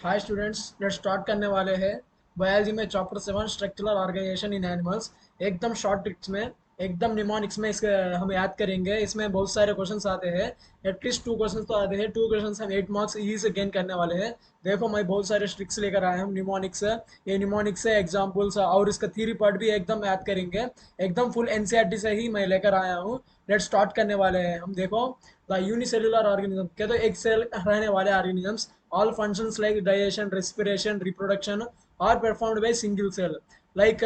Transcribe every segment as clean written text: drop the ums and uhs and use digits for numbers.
Hi students, let's start करने वाले हैं बायोलॉजी में चैप्टर 7 स्ट्रक्चरल ऑर्गेनाइजेशन इन एनिमल्स। एकदम शॉर्ट ट्रिक्स में, एकदम निमोनिक्स में इसके हम याद करेंगे। इसमें बहुत सारे क्वेश्चंस आते हैं। एटलीस्ट 2 क्वेश्चंस तो आते हैं। 2 क्वेश्चंस हम 8 मार्क्स इजी से गेन करने वाले हैं। देखो, मैं बहुत सारे ट्रिक्स लेकर आया हूँ निमोनिक्स से। ये निमोनिक्स से एग्जाम्पल्स और इसका थ्योरी पार्ट भी एकदम याद करेंगे। एकदम फुल एनसीईआरटी से ही मैं लेकर आया हूँ। लेट्स स्टार्ट करने वाले हैं हम। देखो, द यूनिसेल्युलर ऑर्गेनिज्म क्या, तो एक सेल रहने वाले organisms, all functions like digestion, respiration, reproduction are performed by single cell like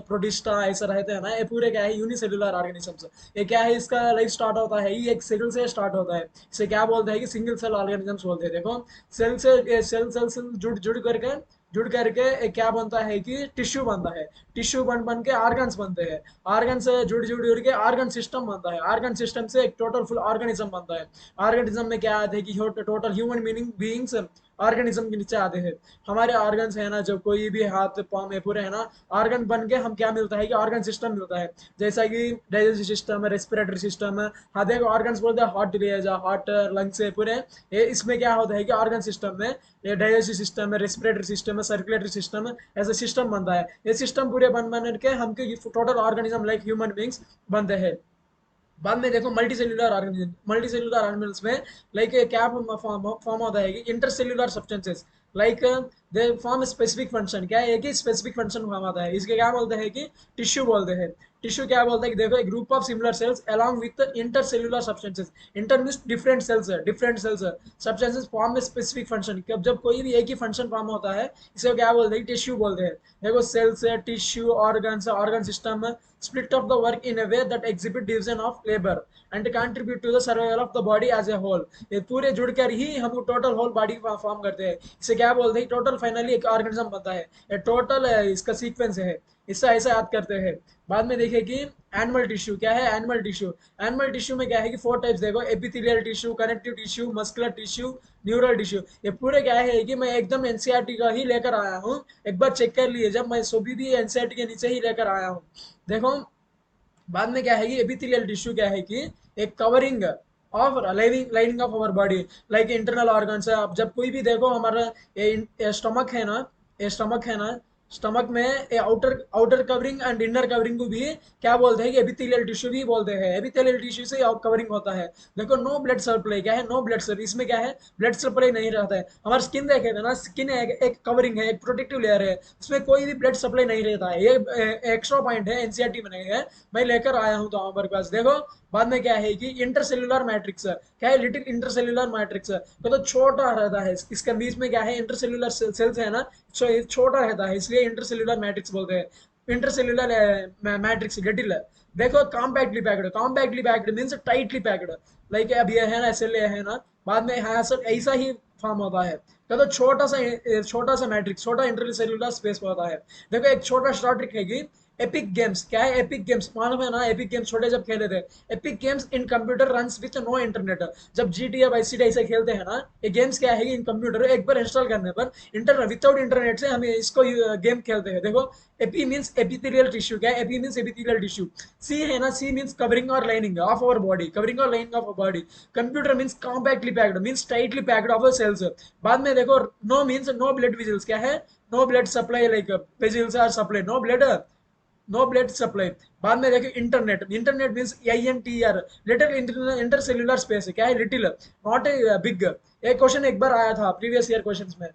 protista ऐसा रहते हैं ना। ये पूरे क्या है, यूनिसेल्युलर ऑर्गेनिजम्स। ये क्या है, इसका लाइफ स्टार्ट होता है ये एक सेल से स्टार्ट होता है। इसे क्या बोलते हैं कि सिंगल सेल ऑर्गेनिजम्स बोलते हैं। देखो, सेल से सेल जुड़ करके एक क्या बनता है कि टिश्यू बनता है। टिश्यू बन बन के ऑर्गन्स बनते हैं। ऑर्गन से जुड़ के ऑर्गन सिस्टम बनता है। ऑर्गन सिस्टम से एक टोटल फुल ऑर्गेनिज्म बनता है। ऑर्गेनिज्म में क्या आते हैं कि total human meaning beings organism के नीचे आते हैं। हमारे ऑर्गन्स है ना, जब कोई भी हाथ पाँव में पूरे है ना, ऑर्गन बन के हम क्या मिलता है कि ऑर्गन सिस्टम मिलता है। जैसा कि डाइजेस्टिव सिस्टम है, रेस्पिरेटरी सिस्टम है। हाँ देखो, ऑर्गन्स बोलते हैं हार्ट लिया हार्ट, लंग्स है पूरे। ये इसमें क्या होता है कि ऑर्गन सिस्टम में ये डाइजेस्टिव सिस्टम है, रेस्पिरेटरी सिस्टम है, सर्कुलेटरी सिस्टम है, ऐसा सिस्टम बनता है। ये सिस्टम पूरे बन के हम total organism like human beings बनते हैं। बाद में देखो, मल्टी सेल्युलर ऑर्गेनिजम्स में लाइक क्या फॉर्म होता है कि intercellular substances like they form specific function. क्या है, एक ही स्पेसिफिक फंक्शन फॉर्म होता है। इसके क्या बोलते हैं कि टिश्यू बोलते हैं। टिश्यू क्या बोलते हैं कि देखो, एक group of similar sales along with intercellular substances. Inter means different cells substances form में स्पेसिफिक फंक्शन। जब कोई भी एक ही फंक्शन फॉर्म होता है, इसे क्या बोलते हैं, टिश्यू बोलते हैं। देखो, सेल्स है, tissue, organ system, split of the work in a way that exhibit division of labor and contribute to the survival of the body as a whole। ये पूरे जुड़कर ही हम टोटल होल बॉडी फॉर्म करते हैं। इसे क्या बोलते हैं, टोटल फाइनली एक ऑर्गेनिज्म बनता है। ये टोटल इसका सीक्वेंस है। इससे ऐसा याद करते हैं। बाद में देखिए कि एनिमल टिश्यू क्या है। एनिमल टिश्यू में क्या है कि 4 टाइप्स। देखो, epithelial tissue, connective tissue, muscular tissue, neural tissue. ये पूरे क्या है कि मैं एकदम एनसीईआरटी का ही लेकर आया हूँ। एक बार चेक कर लिए, जब मैं सभी भी एनसीईआरटी के नीचे ही लेकर आया हूँ। देखो, बाद में क्या है कि एपिथेलियल टिश्यू क्या है कि एक covering of lining of our body like internal organs है। अब जब कोई भी देखो, हमारा ये स्टमक है ना, ये स्टमक है ना, स्टमक में ये outer outer covering and inner covering को भी क्या बोलते हैं कि एपिथेलियल टिश्यू भी बोलते हैं। एपिथेलियल टिश्यू से कवरिंग होता है। देखो, नो ब्लड सप्लाई क्या है, नो ब्लड सप्लाई। इसमें क्या है, ब्लड सप्लाई नहीं रहता है। हमारा स्किन देखे थे ना, स्किन एक कवरिंग है, एक प्रोटेक्टिव लेयर है। उसमें कोई भी ब्लड सप्लाई नहीं रहता है। ये एक्स्ट्रा पॉइंट है, एनसीईआरटी में नहीं है, मैं लेकर आया हूँ तो हमारे पास। देखो, बाद में क्या है कि इंटरसेल्युलर मैट्रिक्स क्या है, लिटिल इंटरसेल्युलर मैट्रिक्स तो छोटा रहता है। इसके बीच में क्या है, इंटरसेल्युलर सेल्स है ना, छोटा रहता है, इसलिए इंटरसेल्युलर मैट्रिक्स बोलते हैं। Intercellular matrix little. देखो, compactly packed means tightly packed. Like अब ये है ना, सेल है ना, बाद में हाँ सब ऐसा ही फॉर्म होता है। तो छोटा सा मैट्रिक्स, छोटा इंटरसेल्युलर स्पेस होता है। देखो, एक छोटा शॉर्ट ट्रिक है कि एपिक गेम्स क्या है, एपिक गेम्स मालूम है ना, एपिक गेम्स छोटे जब खेले थे। Epic games in computer runs with no internet. जब GTA वाई सिटी ऐसे खेलते हैं ना, ये गेम्स क्या है कि इन कंप्यूटर एक बार इंस्टॉल करने पर विदाउट इंटरनेट से हम इसको गेम खेलते हैं। देखो, एपी मीन्स एपिथेलियल टिश्यू क्या है, epi means epithelial tissue. C है ना, सी मीन्स कवरिंग और lining of our body, covering और lining of our body. Computer means compactly packed means tightly packed of cells. बाद में देखो, no means no blood vessels क्या है, no blood supply like vessels are supply, no blood supply. बाद में देखिए internet, internet means INTR, little intercellular space क्या है, लिटिल नॉट ए बिग। एक क्वेश्चन एक बार आया था प्रीवियस ईयर क्वेश्चंस में।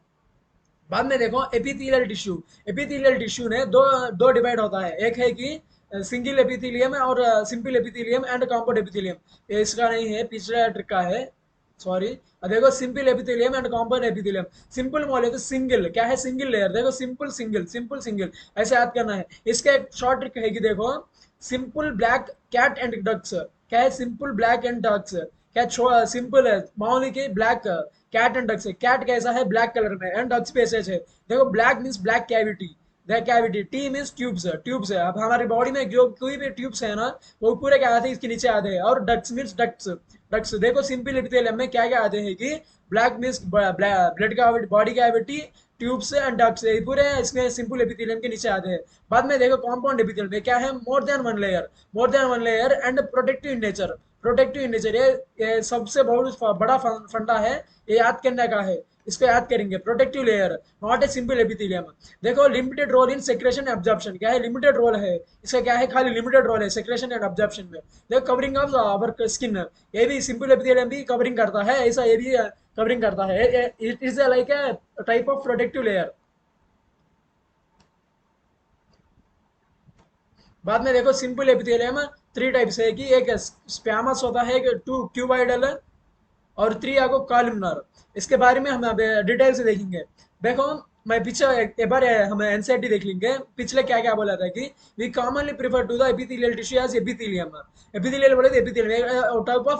बाद में देखो, एपिथेलियल टिश्यू ने दो दो डिवाइड होता है। एक है कि सिंगल एपिथेलियम और simple epithelium and compound epithelium. ये इसका नहीं है, पिछला ट्रिक का है, सॉरी। देखो, simple epithelium and compound epithelium. Simple बोले तो सिंगल क्या है, सिंगल लेयर। देखो, सिंपल सिंगल ऐसे याद करना है। इसका एक शॉर्ट ट्रिक है कि देखो, simple black cat and ducks क्या है, सिंपल ब्लैक एंड डक्स क्या, सिंपल है मामूली की ब्लैक कैट एंड डक्स है। कैट कैसा है, ब्लैक कलर में, एंड डक्स पे ऐसे है। देखो, black means black cavity, the cavity. T means tubes है। अब हमारी बॉडी में जो कोई भी ट्यूब्स है ना, वो पूरे क्या आते हैं, इसके नीचे आते हैं। और डक्स मीन्स डक्स। देखो, सिंपल एपिथेलियम में क्या क्या आते हैं कि black means blood cavity, body cavity, tubes and ducts, ये पूरे इसमें सिंपल एपिथेलियम के नीचे आते हैं। बाद में देखो, कॉम्पाउंड एपिथेलियम में क्या है, मोर than one layer and protective in nature. ये सबसे बहुत बड़ा फंडा है, ये याद करने का है। इसको याद करेंगे। Protective layer, not a simple epithelium. देखो limited role in secretion absorption, क्या है लिमिटेड रोल है इसका, क्या है खाली लिमिटेड रोल है सेक्रेशन एंड एब्जॉर्प्शन में। देखो कवरिंग ऑफ आवर स्किन, ये भी सिंपल एपिथेलियम भी कवरिंग करता है, ऐसा ये भी कवरिंग करता है। It is like a type of protective layer. बाद में देखो सिंपल एपिथेलियम थ्री टाइप्स है कि एक स्पैमस होता है, एक टू क्यूबाइडल और थ्री आपको कॉलमनर। इसके बारे में हम अब डिटेल से देखेंगे। देखो मैं पीछे एक बार हम एनसीईआरटी देख लेंगे, पिछले क्या क्या बोला था कि we commonly prefer to the epithelial tissue as epithelium. Epithelial बोले तो एपिथेलियम टाइप ऑफ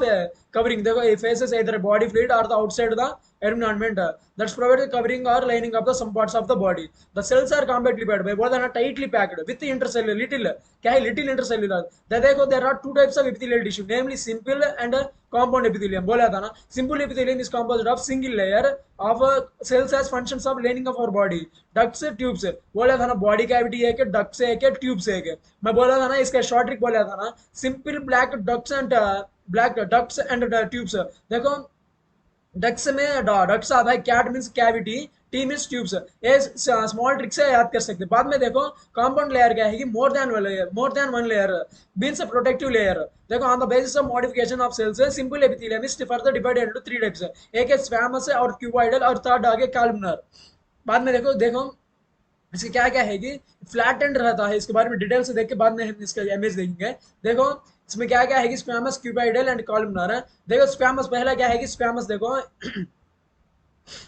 कवरिंग। देखो it faces either body fluid or the outside the environment that's provided covering or lining up the some parts of the body. The cells are compactly packed by both are tightly packed with intercellular little, क्या है little intercellular। देखो there are two types of epithelial tissue, namely simple and compound epithelium। बोला था ना, simple epithelium is composed of single layer of cells as functions of lining of our body, ducts tubes। बोला था ना body cavity है कि ducts है कि tubes है कि, मैं बोला था ना इसका शॉर्ट ट्रिक बोला था ना, simple black ducts and tubes। देखो डक्स में डक्स आता है, cat means cavity, T means tubes. ये स्मॉल ट्रिक से याद कर सकते हैं। बाद में देखो कंपाउंड लेयर क्या है कि more than one layer means protective layer. देखो on the basis of modification of cells simple epithelium is further divided into three types. एक है स्क्वैमस और क्यूबॉइडल और थर्ड आगे कॉलमनर। बाद में देखो देखो इसके क्या क्या है कि फ्लैट एंड रहता है, इसके बारे में डिटेल से देख के बाद में हम इसका इमेज देखेंगे। देखो इसमें क्या क्या है कि स्क्वैमस क्यूबॉइडल एंड कॉलमनर है। देखो स्क्वैमस पहला क्या है कि स्क्वैमस देखो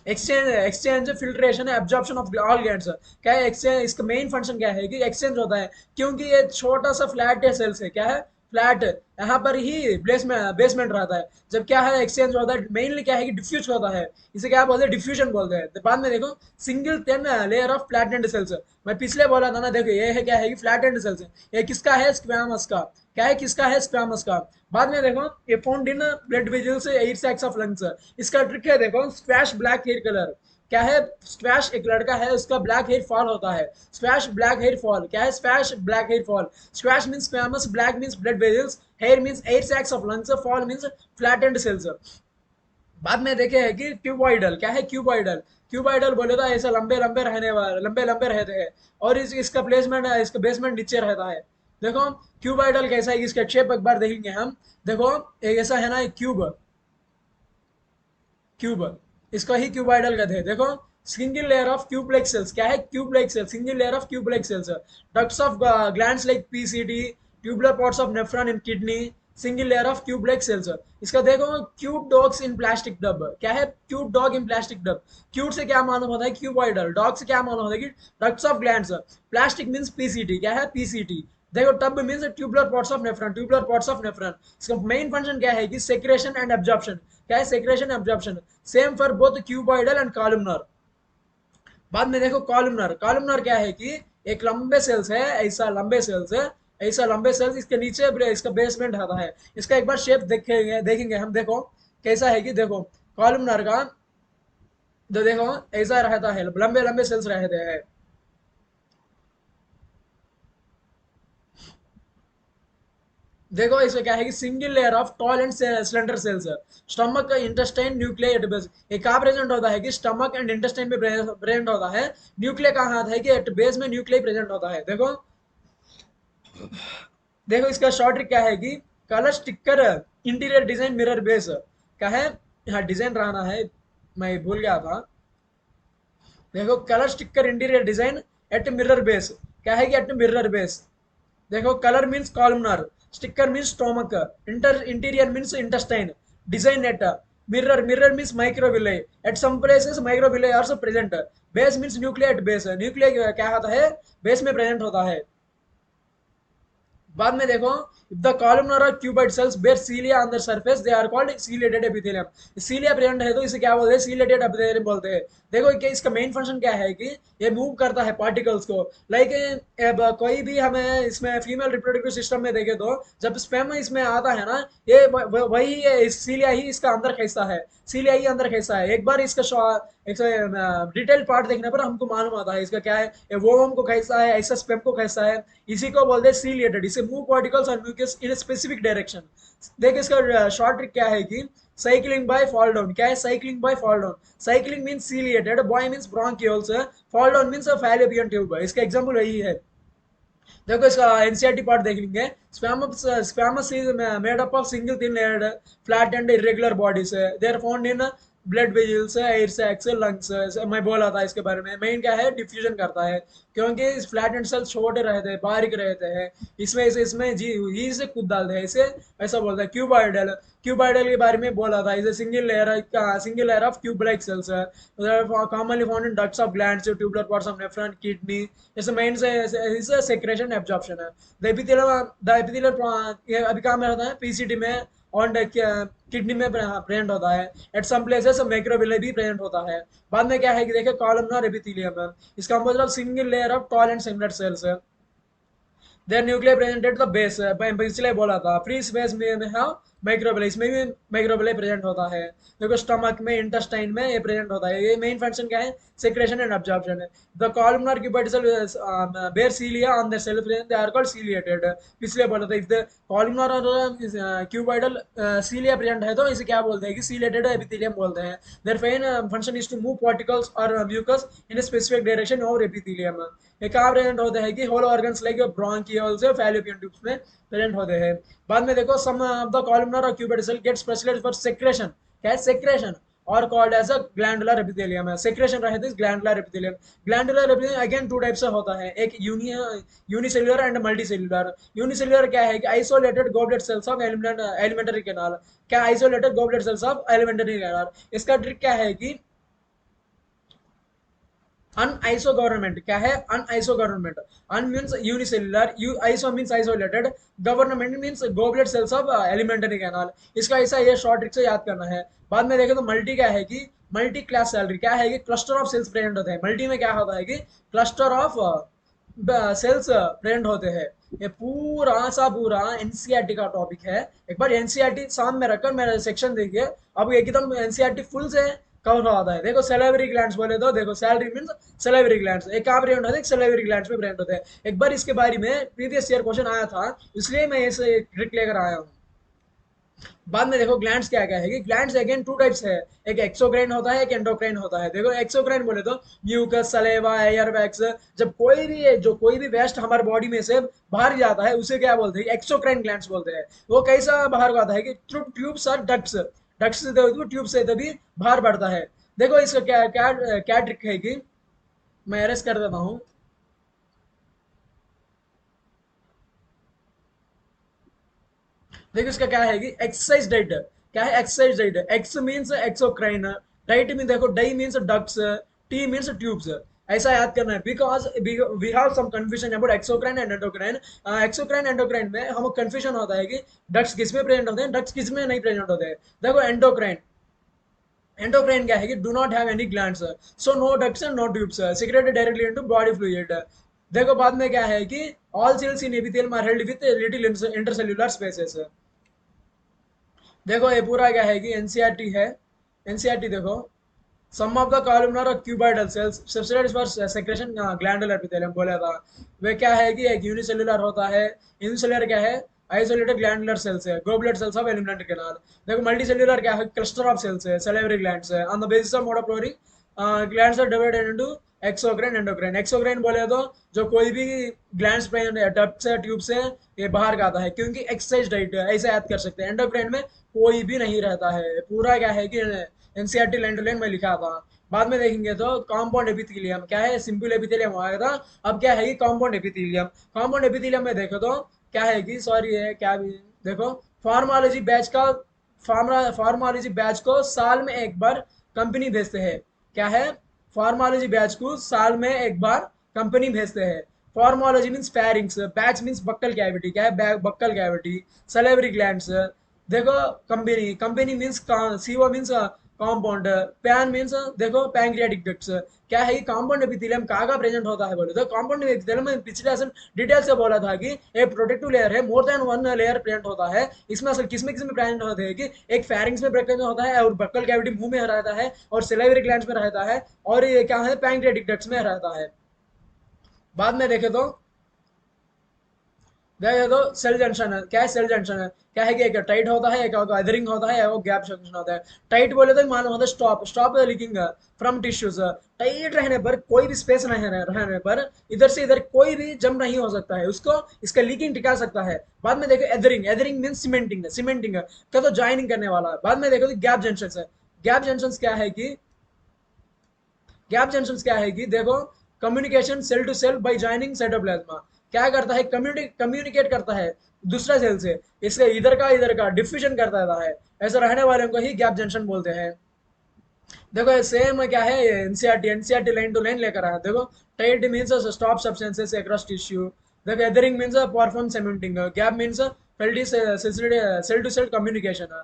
exchange filtration absorption of all glands. क्या है एक्सचेंज, इसका मेन फंक्शन क्या है कि एक्सचेंज होता है, क्योंकि ये छोटा सा फ्लैट है सेल्स है, क्या है फ्लैट, यहाँ पर ही बेसमेंट रहता है। जब क्या है एक्सचेंज होता है मेनली क्या है कि डिफ्यूज होता है, इसे क्या बोलते हैं डिफ्यूजन बोलते हैं। तो बाद में देखो single thin layer of flattened cells, मैं पिछले बोला था ना, देखो ये है क्या है कि फ्लैटेंड सेल्स, ये किसका है स्क्वैमस का, क्या है किसका है स्क्वैमस का। बाद में देखो ये found in blood vessels, air sacs of lungs. इसका ट्रिक है देखो स्क्वैश ब्लैक हेयर कलर, क्या है स्क्वैश एक लड़का है उसका ब्लैक हेयर फॉल होता है, स्क्वैश ब्लैक हेयर फॉल, क्या है squash black hair fall. Squash means squamous, black means blood vessels, hair means air sacs of lungs, fall means flattened cells. बाद में देखे है कि क्यूबॉइडल, क्या है क्यूबॉइडल। क्यूबॉइडल बोले तो ऐसा लंबे लंबे रहने वाले, लंबे लंबे रहते हैं और इसका प्लेसमेंट है, इसका बेसमेंट नीचे रहता है। देखो क्यूबॉइडल कैसा है, इसका शेप एक बार देखेंगे हम। देखो एक ऐसा है ना क्यूब, क्यूब इसका ही क्यूबॉइडल कहते हैं। देखो single layer of cube like cells, क्या है cube like cells, single layer of cube like cells. Ducts of glands like PCT, tubular pots of nephron in kidney, single layer of cube like cells. इसका देखो cute dogs in plastic dub, क्या है cute dog in plastic dub. Cute से क्या मालूम होता है cuboidal, dog से क्या मालूम होता है कि ducts of glands, plastic means PCT, क्या है पीसीटी। देखो tub means tubular pots of nephron, tubular pots of nephron. इसका मेन फंक्शन क्या है कि सेक्रेशन एंड एब्जॉर्प्शन, क्या है secretion absorption. Same for both cuboidal and columnar. बाद में देखो कॉलमनर, कॉलमनर क्या है कि एक लंबे सेल्स है, ऐसा लंबे सेल्स है, ऐसा लंबे सेल्स, इसके नीचे इसका बेसमेंट आता है। इसका एक बार शेप देखेंगे देखेंगे हम, देखो कैसा है कि देखो कॉलमनर का तो देखो ऐसा रहता है, लंबे लंबे सेल्स रहते हैं। देखो इसमें क्या है कि single layer of tall and slender cells, stomach intestine nuclear at base. ये कहाँ प्रेजेंट होता है कि स्टमक एंड इंटेस्टाइन में प्रेजेंट होता है। न्यूक्लियर कहाँ आता है कि एट बेस में न्यूक्लियर प्रेजेंट होता है। देखो देखो इसका शॉर्ट ट्रिक क्या है कि colour sticker interior design mirror base, क्या है यहाँ डिजाइन रहना है, मैं भूल गया था। देखो colour sticker interior design at mirror base, क्या है कि एट मिरर बेस। देखो colour means columnar, sticker means stomach, interior means intestine, design net, mirror means microvilli, at some places microvilli also present. Base means nuclear at base, nuclear क्या होता है base में present होता है। बाद में देखो if the columnar or cuboid cells bear cilia on their surface they are called ciliated epithelium। cilia present है तो इसे क्या बोलते हैं ciliated epithelium बोलते हैं। देखो कि इसका मेन फंक्शन क्या है कि ये मूव करता है पार्टिकल्स को, लाइक कोई भी हमें इसमें फीमेल रिप्रोडक्टिव सिस्टम में देखे तो जब स्पर्म इसमें आता है ना, ये वही है सीलिया ही इसका अंदर खींचता है, सीलिया ही अंदर खींचता है। एक बार इसका एक डिटेल पार्ट देखने पर हमको मालूम आता है इसका क्या है, ये वोम को खींचता है, ऐसा स्पर्म को खींचता है, इसी को बोलते हैं सीलिएटेड। इसे मूव पार्टिकल्स और म्यूकस इन स्पेसिफिक डायरेक्शन। देखिए इसका शॉर्ट ट्रिक क्या है कि साइक्लिंग बाय फॉल डाउन, क्या है cycling by fall down, cycling means ciliated, boy means bronchioles, fall down means fallopian tube, इसका एग्जांपल वही है। देखो इसका एनसीईआरटी पार्ट देख लेंगे। Squamous is made up of single thin layered flat and irregular bodies, they are found in blood vessels, air sacs, lungs. मैं बोला था इसके बारे में, मेन क्या है डिफ्यूजन करता है, क्योंकि इस फ्लैट एंड सेल्स छोटे रहते हैं, बारीक रहते हैं, इसमें इसमें जी ही से खुद डालते हैं इसे, ऐसा बोलता है। क्यूबॉइडल, क्यूबॉइडल के बारे में बोला था, इसे single layer of cube like cells, commonly found in ducts of glands, tubular parts of nephron, kidney. It's the main is a secretion absorption है। ये अभी कहाँ में रहता है पीसीटी में, ऑन किडनी में प्रेजेंट होता है, एट सम प्लेसेस माइक्रोविले भी प्रेजेंट होता है। बाद में क्या है कि देखिए कॉलमनर एपिथेलियम है, इसका मतलब single layer of tall and similar cells है। Their nuclear present at the base, इसलिए बोला था फ्री स्पेस में है माइक्रोबियल, इसमें भी माइक्रोबियल प्रेजेंट होता है। देखो स्टमक में, इंटेस्टाइन में ये प्रेजेंट होता है। ये मेन फंक्शन क्या है, सेक्रेशन एंड एब्जॉर्प्शन है। The columnar cuboidal bear cilia on the self, they are called ciliated, इसलिए बोला था। इफ द कॉलमनर और क्यूबिटल सीलिया प्रेजेंट है तो इसे क्या बोलते हैं कि सीलिएटेड एपिथेलियम बोलते हैं। Their main function is to move particles और mucus in a specific direction और एपिथेलियम। ये कहाँ प्रेजेंट होते हैं कि hollow organs like bronchioles, fallopian tubes में प्रेजेंट होते हैं। बाद में देखो सम ऑफ द कॉलमनर और cuboidal cell get specialised for secretion, क्या है सेक्रेशन, और called as a glandular epithelium है। सेक्रेशन रहे थे glandular epithelium. Glandular epithelium again two type से होता है, एक यूनिसेल्युलर एंड मल्टीसेल्युलर। यूनिसेल्युलर क्या है कि isolated goblet cells of alimentary canal, क्या isolated goblet cells of alimentary canal. इसका ट्रिक क्या है कि अनआइसो गवर्नमेंट, क्या है un iso government, un means unicellular, U iso means isolated, government means goblet cells of alimentary canal. इसका ऐसा ये शॉर्ट ट्रिक से याद करना है। बाद में देखें तो मल्टी क्या है कि मल्टी क्लास सैलरी, क्या है कि क्लस्टर ऑफ सेल्स प्रेजेंट होते हैं। मल्टी में क्या होता है कि क्लस्टर ऑफ सेल्स प्रेजेंट होते हैं। ये पूरा सा पूरा एनसीईआरटी का टॉपिक है। एक बार एनसीईआरटी सामने रखकर मेरा सेक्शन देखिए, अब एकदम एनसीईआरटी फुल से कवर होता है। देखो सेलेवरी ग्लैंड्स बोले तो देखो सैलरी मीन्स सेलेवरी ग्लैंड्स, एक कहाँ प्रेजेंट होते हैं, सेलेवरी ग्लैंड्स में प्रेजेंट होते हैं। एक बार इसके बारे में प्रीवियस ईयर क्वेश्चन आया था, इसलिए मैं इसे ट्रिक लेकर आया हूँ। बाद में देखो ग्लैंड्स क्या क्या है कि ग्लैंड्स अगेन टू टाइप्स है, एक एक्सोक्राइन होता है, एक एंडोक्राइन होता है। देखो एक्सोक्राइन बोले तो म्यूकस, सलेवा, एयर वैक्स, जब कोई भी वेस्ट हमारे बॉडी में से बाहर जाता है उसे क्या बोलते हैं, एक्सोक्राइन ग्लैंड्स बोलते हैं। वो कैसा बाहर को आता है कि थ्रू ट्यूब्स और डक्ट्स, डक्ट्स से ट्यूब से तभी बाहर बढ़ता है। देखो इसका क्या क्या क्या ट्रिक है कि मैं अरेस्ट कर देता हूँ। देखो इसका क्या है कि एक्सरसाइज डाइट, क्या है exercise diet. Ex means exocrine, diet में देखो die means ducts, T means tubes, ऐसा याद करना है। Because we have some confusion about exocrine and endocrine. Exocrine endocrine में हम कंफ्यूजन होता है कि डक्ट्स किस में प्रेजेंट होते हैं, डक्ट्स किस में नहीं प्रेजेंट होते हैं। देखो एंडोक्राइन, एंडोक्राइन क्या है कि do not have any glands, so no ducts and no tubes, secreted directly into body fluid. देखो बाद में क्या है कि all cells in epithelium are held with little intercellular spaces. देखो ये पूरा क्या है कि एनसीईआरटी है। एनसीईआरटी देखो, सम ऑफ द कॉलमनर और cuboidal cells subsidise for secretion glandular epithelium बोला था। वे क्या है कि एक यूनिसेल्युलर होता है, यूनिसेल्युलर क्या है आइसोलेटेड ग्लैंडुलर सेल्स है, goblet cells of alimentary canal. देखो मल्टी सेल्युलर क्या है, क्लस्टर ऑफ सेल्स है, सेलेवरी ग्लैंड्स है। On the basis of mode of flowing glands are divided into exocrine endocrine. Exocrine बोले तो जो कोई भी ग्लैंड्स प्रेजेंट है डक्ट से ट्यूब से ये बाहर का आता है, क्योंकि एक्सरसाइज डाइट है, ऐसे याद कर सकते हैं। एंडोक्राइन में कोई भी नहीं रहता है। पूरा क्या है कि एनसीईआरटी लाइन टू लाइन में लिखा था। बाद में देखेंगे तो कॉम्पाउंड एपिथेलियम, क्या है सिंपल एपिथेलियम आया था, अब क्या है कि कॉम्पाउंड एपिथेलियम। कॉम्पाउंड एपिथेलियम में देखो तो क्या है कि सॉरी है क्या भी, देखो फार्मालॉजी बैच का, फार्मालॉजी बैच को साल में एक बार कंपनी भेजते हैं, क्या है फार्मालॉजी बैच को साल में एक बार कंपनी भेजते हैं। Pharmacology means pharynx, batch means buccal cavity, क्या है बक्कल कैविटी, सलेवरी ग्लैंड्स। देखो company, company means CO means compound, pan means देखो पैंक्रियाटिक डक्ट्स। क्या है कि कंपाउंड एपिथेलियम कहाँ प्रेजेंट होता है बोले तो कंपाउंड एपिथेलियम में पिछले असल डिटेल से बोला था कि एक प्रोटेक्टिव लेयर है, मोर देन वन लेयर प्रेजेंट होता है। इसमें असल किस में प्रेजेंट होते हैं कि एक फेरिंग्स में प्रेजेंट होता है, और बक्कल कैविटी मुंह में रहता है, और सिलेवरी ग्लैंड्स में रहता है, और ये क्या है पैंक्रियाटिक डक्ट्स में रहता है। बाद में देखे तो देखो तो सेल जंक्शन है, क्या है सेल जंक्शन है, क्या है कि एक टाइट होता है, एक एदरिंग होता है, वो गैप जंक्शन होता है। टाइट बोले तो मालूम होता है stop, stop leaking from tissues. Tight रहने पर कोई भी स्पेस नहीं रहने पर इधर से इधर कोई भी जम नहीं हो सकता है, उसको इसका लीकिंग टिका सकता है। बाद में देखो एदरिंग, एदरिंग मीन सीमेंटिंग, सीमेंटिंग का तो ज्वाइनिंग करने वाला है। बाद में देखो तो गैप जंक्शन है। गैप जंक्शन क्या है कि गैप जंक्शन क्या है कि देखो communication cell to cell by joining cytoplasm. क्या करता है, कम्युनिकेट करता है दूसरा सेल से, इसलिए इधर का डिफ्यूजन करता रहता है। ऐसा रहने वाले को ही गैप जंक्शन बोलते हैं। देखो सेम क्या है, NCERT, NCERT line to line लेकर आया। देखो tight means stop substances across tissue. देखो adhering means perform cementing. Gap means cell to cell communication.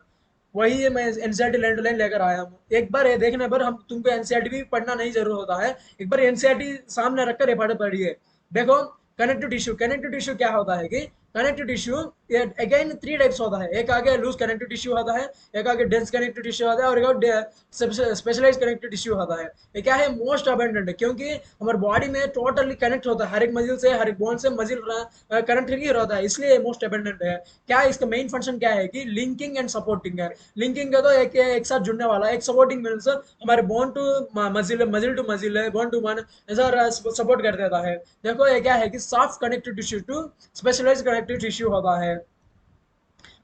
वही मैं एनसीईआरटी लाइन टू लाइन लेकर आया हूँ। एक बार ये देखने पर हम तुमको एनसीईआरटी भी पढ़ना नहीं जरूर होता है, एक बार एनसीईआरटी सामने रखकर ये पढ़िए। देखो कनेक्टिव टिश्यू, कनेक्टिव टिश्यू क्या होता है कि connective tissue again three types होता है। एक आगे लूज कनेक्टिव टिश्यू होता है, एक आगे डेंस कनेक्टिव टिश्यू होता है, और एक स्पेशलाइज कनेक्टिव टिश्यू होता है। ये क्या है, मोस्ट अबेंडेंट है, क्योंकि हमारे बॉडी में टोटली कनेक्ट होता है, हर एक मजिल से, हर एक बोन से मजिल कनेक्ट ही रहता है, इसलिए मोस्ट अबेंडेंट है। क्या है इसका मेन फंक्शन, क्या है कि लिंकिंग एंड सपोर्टिंग है। लिंकिंग का तो एक साथ जुड़ने वाला, एक सपोर्टिंग मीन्स हमारे bone to muscle, muscle to muscle है, बोन टू बोन ऐसा सपोर्ट कर देता है। देखो ये क्या है कि soft connective tissue to specialised connective tissue होता है।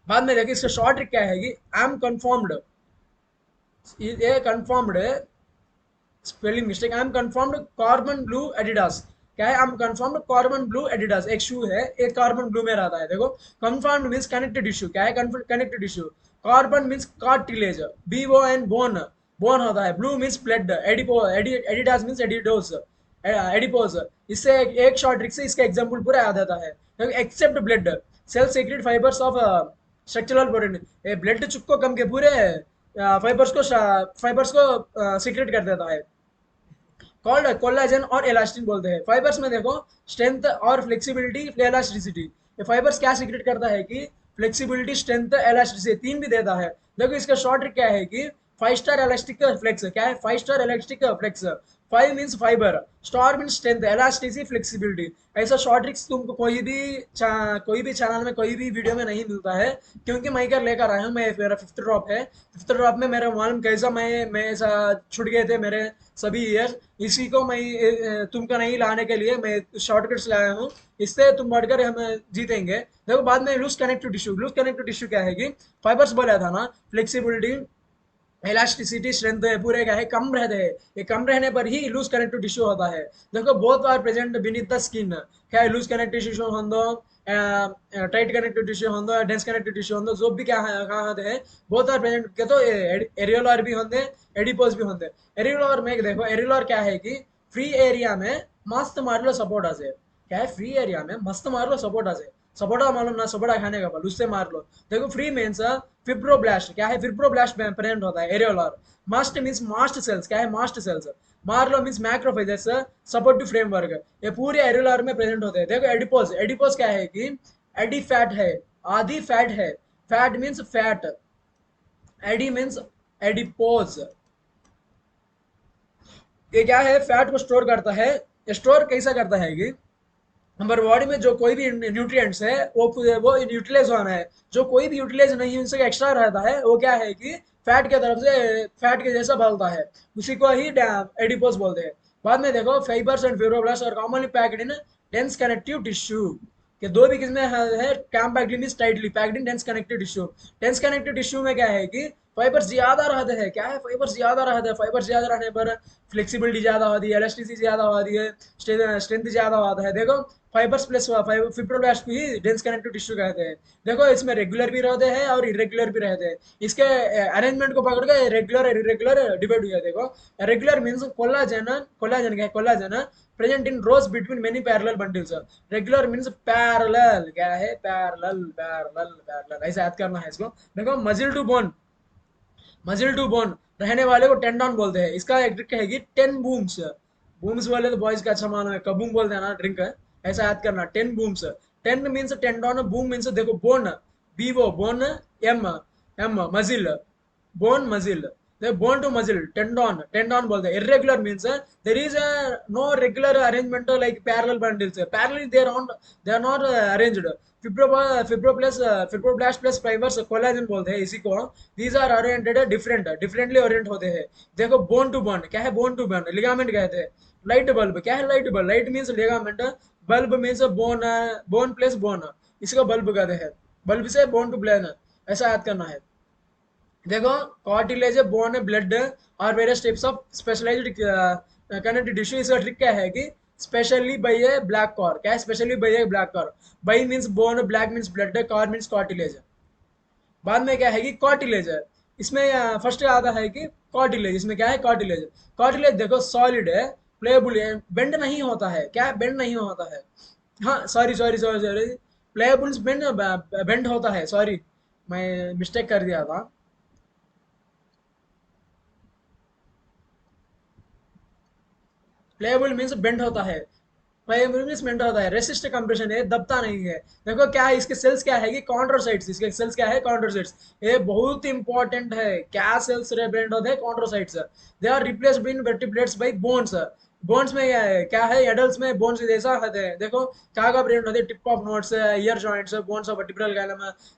बाद में देखिए इसका शॉर्ट ट्रिक क्या है कि आई एम कन्फर्म्ड, ये कन्फर्म्ड है, spelling mistake, I am confirmed carbon blue Adidas. क्या है, आई am confirmed carbon blue Adidas, एक शू है, एक कार्बन ब्लू में रहता है। देखो कन्फर्म्ड मीन्स कनेक्टेड टिश्यू, क्या है connected tissue. Carbon means cartilage, BO N bone, bone होता है। Blue means blood, Adidas means adipose, adipose. इससे एक शॉर्ट ट्रिक से इसका एग्जांपल पूरा याद आता है। Except blood cell secret fibres of structural protein, ये ब्लड चुपको कम के पूरे फाइबर्स को सीक्रेट कर देता है। कॉल्ड कोलाजन और इलास्टिन बोलते हैं। फाइबर्स में देखो स्ट्रेंथ और फ्लेक्सिबिलिटी, इलास्टिसिटी। ये फाइबर्स क्या सीक्रेट करता है कि फ्लेक्सिबिलिटी, स्ट्रेंथ, इलास्टिसिटी तीन भी देता है। देखो इसका शॉर्ट ट्रिक क्या है कि 5 स्टार इलास्टिक फ्लेक्स। क्या है 5 star elastic flex. 5 means fibre, star means strength, elasticity, flexibility. ऐसा शॉर्ट ट्रिक्स तुमको कोई भी चैनल में, कोई भी वीडियो में नहीं मिलता है, क्योंकि मैं कर लेकर आया हूँ। मैं मेरा फिफ्थ ड्रॉप है, फिफ्थ ड्रॉप में मेरा मालूम कैसा मैं ऐसा छूट गए थे मेरे सभी ईयर। इसी को मैं तुमको नहीं लाने के लिए मैं शॉर्टकट्स लाया हूँ, इससे तुम बढ़कर हम जीतेंगे। देखो बाद में loose connective tissue, loose connective tissue क्या है कि फाइबर्स बोला था ना, फ्लेक्सिबिलिटी, इलास्टिसिटी, स्ट्रेंथ है पूरे क्या है कम रहते हैं। ये कम रहने पर ही लूज कनेक्टिव टिश्यू होता है। देखो बहुत are present beneath the skin, क्या है लूज कनेक्टिव टिश्यू होंदो, टाइट कनेक्टिव टिश्यू होंदो, डेंस कनेक्टिव टिश्यू होंदो, जो भी क्या है कहाँ होते हैं, बहुत आर प्रेजेंट के तो एरियोलर भी होंगे, एडिपोज भी होंगे। एरियोलर में देखो, एरियोलर क्या है कि फ्री एरिया में मस्त मार लो सपोर्ट आसे। क्या है फ्री एरिया में मस्त मार लो सपोर्ट आसे, सपोर्टा मालूम ना, सपोर्टा खाने का बल उससे मार लो। देखो फ्री मीन्स फिब्रोब्लास्ट, क्या है फिब्रोब्लास्ट प्रेजेंट होता है areolar. Mast means mast cells, क्या है mast cells. Marlo means macrophages, supportive framework, ये पूरे एरियोलर में प्रेजेंट होते हैं। देखो एडिपोज, एडिपोज क्या है कि एडी फैट है, आधी फैट है। Fat means fat, adi means adipose. ये क्या है, फैट को स्टोर करता है। स्टोर कैसा करता है कि हमारे बॉडी में जो कोई भी न्यूट्रिएंट्स है वो यूटिलाइज होना है, जो कोई भी यूटिलाइज नहीं उनसे एक्स्ट्रा रहता है, वो क्या है कि फैट के तरफ से फैट के जैसा फैलता है, उसी को ही एडिपोज बोलते हैं। बाद में देखो फाइबर्स एंड फिब्रोब्लास्ट और commonly packed in dense connective tissue, के दो भी किसमें है, compact in tightly packed in dense connective tissue. Dense connective tissue में क्या है कि फाइबर्स ज्यादा रहते हैं। क्या है फाइबर्स ज्यादा रहते हैं, फाइबर्स ज्यादा रहने पर फ्लेक्सिबिलिटी ज्यादा होती है, इलास्टिसिटी ज्यादा होती है, स्ट्रेंथ ज्यादा होता है। देखो फाइबर्स प्लस फिब्रोब्लास्ट को ही डेंस कनेक्टिव टिश्यू कहते हैं। देखो इसमें रेगुलर भी रहते हैं और इरेगुलर भी रहते हैं। इसके अरेंजमेंट को पकड़ के रेगुलर और इरेगुलर डिवाइड हुआ है। देखो रेगुलर मीन्स कोलाजन, कोलाजन क्या है, collagen present in rows between many parallel bundles. Regular means parallel, क्या है पैरेलल, पैरेलल, पैरेलल, ऐसा याद करना है इसको। देखो मजिल टू बोन, मजिल टू बोन रहने वाले को टेंडन बोलते हैं। इसका एक ट्रिक है कि 10 बूम्स, बूम्स वाले तो बॉयज का अच्छा मानो है, कबूम बोलते हैं ना ड्रिंक है, ऐसा याद करना 10 booms. 10 means tendon, boom means देखो बोन, बीवो bone, M, M muscle, bone muscle. they bone to muscle, tendon बोलते हैं. Irregular means there is no regular arrangement like parallel bundles. Parallel they are not arranged. Fibroblast plus fibers collagen बोलते हैं इसी को. These are oriented differently orient होते हैं. देखो bone to bone क्या है, bone to bone ligament कहते हैं. Light bulb क्या है, light bulb, light means ligament, bulb means bone, bone plus bone, इसको bulb कहते हैं. bulb से bone to bone ऐसा याद करना है. देखो कार्टिलेज है, बोन है, ब्लड है और various types of specialised connective tissue. इसका ट्रिक क्या है कि specially by a black car. क्या है specially by a black car? By means bone, black means blood, car means cartilage. बाद में क्या है कि कार्टिलेज है. इसमें फर्स्ट आता है कि कार्टिलेज. इसमें क्या है, कार्टिलेज. कार्टिलेज देखो सॉलिड है, प्लेबल है, बेंड नहीं होता है. क्या बेंड नहीं होता है? हाँ सॉरी प्लेबल्स बेंड बेंड होता है. सॉरी मैं मिस्टेक कर दिया था. प्लेबल मीन्स बेंड होता है. प्लेबल मीन्स बेंड होता है. रेसिस्ट कंप्रेशन है, दबता नहीं है. देखो क्या है इसके सेल्स, क्या है कि कॉन्ड्रोसाइट्स. इसके सेल्स क्या है, कॉन्ड्रोसाइट्स. ये बहुत इंपॉर्टेंट है. क्या सेल्स रिप्रेजेंट होते हैं, chondrocytes. They are replaced in vertebrates by bones. Bones में क्या है एडल्ट्स में बोन्स जैसा होते हैं. देखो क्या का प्रेजेंट होते हैं, tip of notes, year joints, bones of vertebral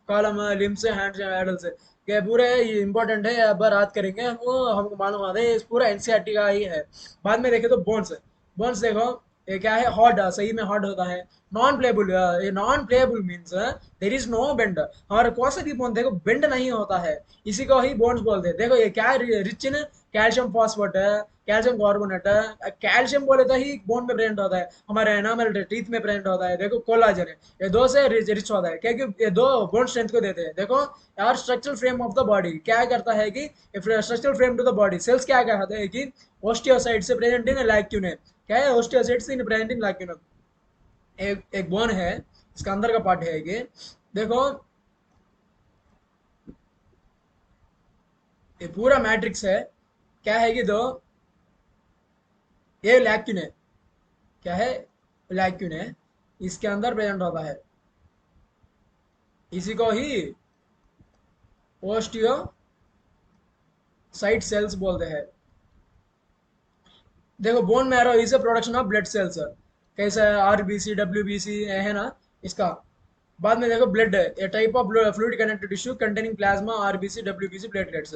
column, limbs, hands, adults. ये पूरे इंपॉर्टेंट है, अब रात करेंगे वो हमको मालूम आता है. इस पूरा एनसीईआरटी का ही है. बाद में देखे तो बोन्स. बोन्स देखो ये क्या है, हॉट, सही में हॉट होता है. नॉन प्लेबल, ये non pliable means there is no bend. और कौन सा भी बोन देखो बेंड नहीं होता है, इसी को ही बोन्स बोलते हैं. देखो ये क्या है, रिच इन कैल्शियम फॉस्फेट है, कैल्शियम कार्बोनेट है. कैल्शियम बोले तो ही बोन में प्रेजेंट होता है, हमारे एनामल टीथ में प्रेजेंट होता है. देखो कोलाजन है, ये दो से रिच होता है क्योंकि ये दो बोन स्ट्रेंथ को देते हैं. देखो यार structural frame of the body क्या करता है कि structural frame to the body. Cells क्या कहते हैं कि ओस्टियोसाइट से प्रेजेंट इन लैक्यूने. क्या है, ओस्टियोसाइट्स इन प्रेजेंट इन लैक्यूने. एक बोन है, इसका अंदर का पार्ट है ये. देखो ये पूरा मैट्रिक्स है. क्या है कि दो ये लैक्यून है. क्या है, लैक्यून है, इसके अंदर प्रेजेंट होता है. इसी को ही ओस्टियोसाइट सेल्स बोलते हैं. देखो bone marrow is a production of blood cells. कैसा है, आरबीसी, डब्ल्यूबीसी है ना इसका. बाद में देखो ब्लड है, a type of fluid connected tissue containing plasma, RBC, WBC, platelets.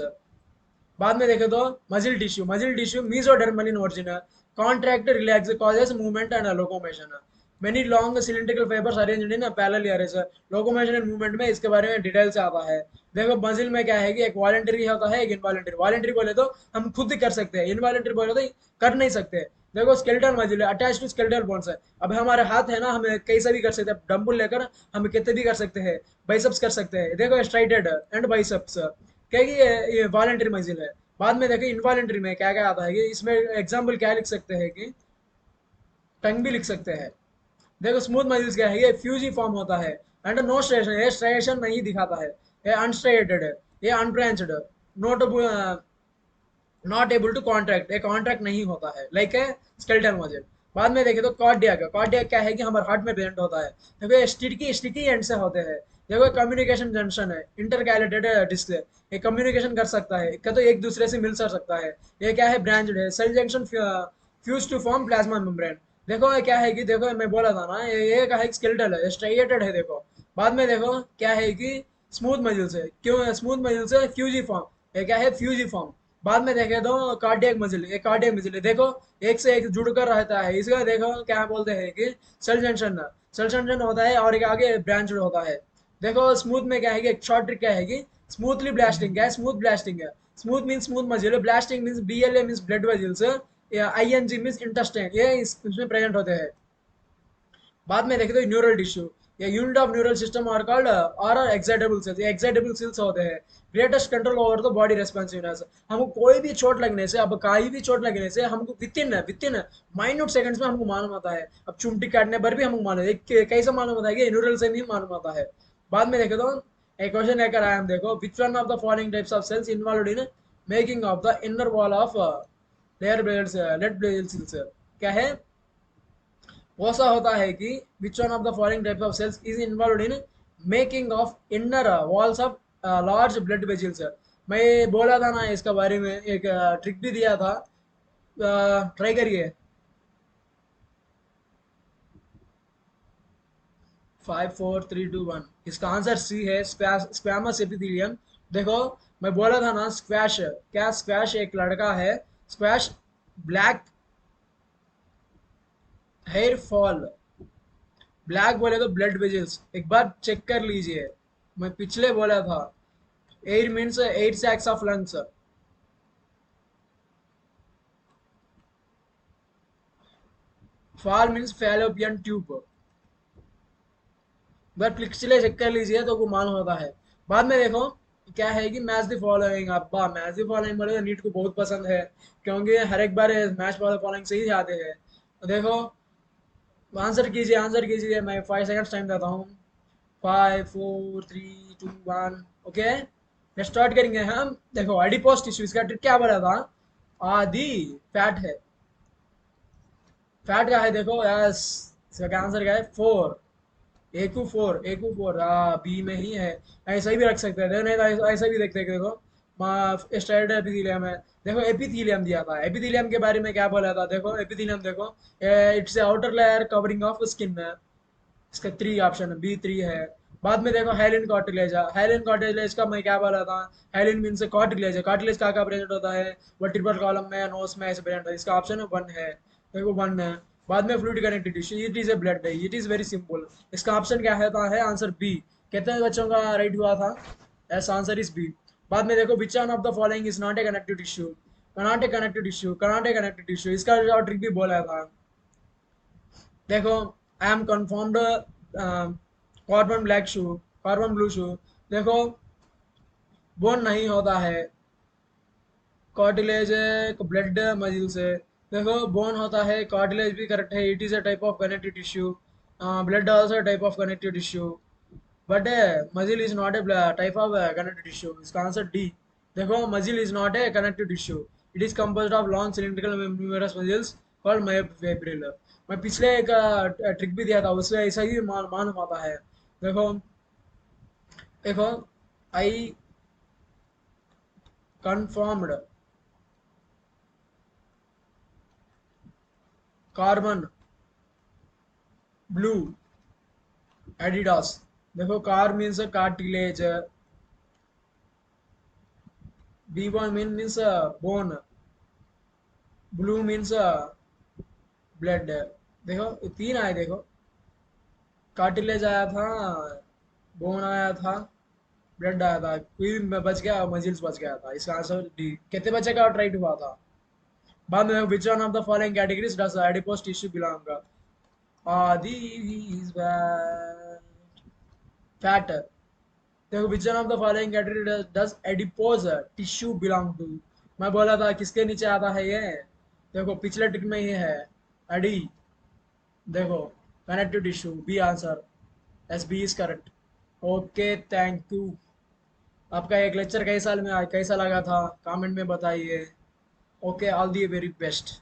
बाद में देखे तो muscle tissue mesodermal in origin, contract, relax, causes movement and locomotion. Many long cylindrical fibres arranged in parallel arrays. Locomotion and movement में इसके बारे में detail से आता है. देखो मजिल में क्या है कि एक वॉलंटरी होता है, एक इनवॉलंटरी. वॉलंटरी बोले तो हम खुद ही कर सकते हैं, इनवॉलंटरी बोले तो कर नहीं सकते. देखो skeletal muscle attach to skeletal bones है. अब हमारे हाथ है ना, हम कैसा भी कर सकते हैं. डंबल लेकर हम कितने भी कर सकते हैं. बाइसेप्स कर सकते हैं. देखो स्ट्राइटेड एंड बाइसेप्स, क्या ये वॉलंटरी मजिल है. बाद में देखो इनवॉलंटरी में क्या क्या आता है कि इसमें एग्जाम्पल क्या लिख सकते हैं कि टंग भी लिख सकते हैं. देखो स्मूथ मजिल्स क्या है, ये फ्यूजी फॉर्म होता है एंड नो स्ट्रेशन, ये स्ट्रेशन नहीं दिखाता है. ये अनस्ट्रेटेड है, ये unbranched, not not able to contract, ये कॉन्ट्रैक्ट नहीं होता है लाइक ए स्केलेटल मजिल. बाद में देखे तो कार्डियक. कार्डियक क्या है कि हमारे हार्ट में प्रेजेंट होता है. देखो ये स्टिकी एंड से होते हैं. देखो कम्युनिकेशन जंक्शन है, इंटरकैलेटेड डिस्क है, ये कम्युनिकेशन कर सकता है, क्या तो एक दूसरे से मिल सकता है. ये क्या है, ब्रांच्ड है. Cell junction fuse to form plasma membrane. देखो ये क्या है कि देखो मैं बोला था ना, ये क्या है, स्केलेटल है, स्ट्राइएटेड है. देखो बाद में देखो क्या है कि स्मूथ मजिल्स है. क्यों स्मूथ मजिल्स है, फ्यूजी फॉर्म. ये क्या है, फ्यूजी फॉर्म. बाद में देखे तो कार्डियक मजिल, ये कार्डियक मजिल है. देखो एक से एक जुड़कर रहता है. इसका देखो क्या बोलते हैं कि सेल जंक्शन, सेल जंक्शन होता है और एक आगे ब्रांच होता है. देखो स्मूथ में क्या है कि एक शॉर्ट ट्रिक क्या है कि स्मूथली ब्लास्टिंग. क्या है, स्मूथ ब्लास्टिंग है. Smooth mean smooth muscle, blasting mean BLA mean blood vessels, ING mean intestine, ये इसमें प्रेजेंट होते हैं. बाद में देखे तो न्यूरल टिश्यू, ये unit of neural system are called और एक्साइटेबल सेल्स. ये एक्साइटेबल सेल्स होते हैं. Greatest control over the body responsiveness. हमको कोई भी चोट लगने से, अब कहीं भी चोट लगने से हमको विद इन माइन्यूट सेकंड्स में हमको मालूम होता है. अब चुमटी काटने पर भी हमको मालूम है, कैसे मालूम होता है कि न्यूरल से भी मालूम होता है. बाद में देखे तो एक क्वेश्चन लेकर आया हम. देखो which one of the following types of cells involved in making of the inner wall of layer red blood cells. क्या है, वो सा होता है कि which one of the following type of cells is involved in making of inner walls of large blood vessels. मैं बोला था ना इसका बारे में, एक ट्रिक भी दिया था, ट्राई करिए। 5 4 3 2 1, इसका आंसर सी है, स्क्वैमस एपिथेलियम। देखो, मैं बोला था ना स्क्वैश, क्या स्क्वैश एक लड़का है, squash black hair fall, black बोले तो ब्लड वेजल्स, एक बार चेक कर लीजिए, मैं पिछले बोला था। Air means 8 sacs of lungs, fall means fallopian tube, but पिछले चेक कर लीजिए तो वो मालूम होता है। बाद में देखो क्या है कि मैच द फॉलोइंग, अब्बा मैच द फॉलोइंग बोले तो नीट को बहुत पसंद है, क्योंकि हर एक बार मैच फॉलोइंग से ही जाते हैं। तो देखो, आंसर कीजिए, आंसर कीजिए, मैं 5 सेकंड्स टाइम देता हूँ। 5 4 3 2 1, ओके, स्टार्ट करेंगे हम। देखो एडिपोस टिश्यू, इसका ट्रिक क्या बोला था, आदि फैट है, फैट का है, देखो यस, इसका आंसर क्या है, 4, ए क्यू 4 बी में ही है। ऐसा ही भी रख सकते हैं, देखो नहीं तो ऐसा भी देखते हैं, देखो स्टेरॉइड एपिथेलियम है। देखो एपिथेलियम दिया था, एपिथेलियम के बारे में क्या बोला था, देखो एपिथेलियम देखो, it's outer layer covering of skin, इसका 3 ऑप्शन है, बी 3 है। बाद में देखो हेलिन कार्टिलेज, हेलिन कार्टिलेज का मैं क्या बोला था, हेलिन मीन से कार्टिलेज है, कार्टिलेज का प्रेजेंट होता है वर्टिब्रल कॉलम में, नोस में ऐसे प्रेजेंट होता है, इसका ऑप्शन है 1 है, देखो 1 है। बाद में fluid connective tissue, it is a blood है, इट इज वेरी सिंपल, इसका ऑप्शन क्या है आंसर बी। कितने बच्चों का राइट हुआ था, एस आंसर इज बी। बाद में देखो which one of the following is not a connective tissue, कनाटे कनेक्टिव टिश्यू, कनाटे कनेक्टिव टिश्यू, इसका ट्रिक भी बोला था। देखो I am confirmed carbon black shoe, carbon blue shoe, देखो बोन नहीं होता है, कार्टिलेज ब्लड मजिल से, देखो बोन होता है, कार्टिलेज भी करेक्ट है, it is a type of connective tissue, blood also type of connective tissue, but muscle is not a type of connective tissue, इसका आंसर डी। देखो muscle is not a connective tissue, it is composed of long cylindrical numerous muscles called myofibril. मैं पिछले एक trick भी दिया था, उससे ऐसा ही मालूम आता है। देखो, देखो आई कंफर्म्ड कार्बन ब्लू एडिडास, देखो car means cartilage, B1 means bone, blue means blood, देखो ये 3 आए, देखो कार्टिलेज आया था, बोन आया था, ब्लड आया था, कोई बच गया, मजिल्स बच गया था, इसका आंसर डी। कितने बच्चे का राइट हुआ था। बाद में which one of the following categories does adipose tissue belong, आदि इज फैट, देखो which one of the following category does adipose tissue belong to, मैं बोला था किसके नीचे आता है ये, देखो पिछले ट्रिक में ही है, एडी, देखो connective tissue, B answer, yes B is correct. Okay thank you. आपका एक लेक्चर कैसा में कैसा लगा था, कमेंट में बताइए। Okay, all the very best.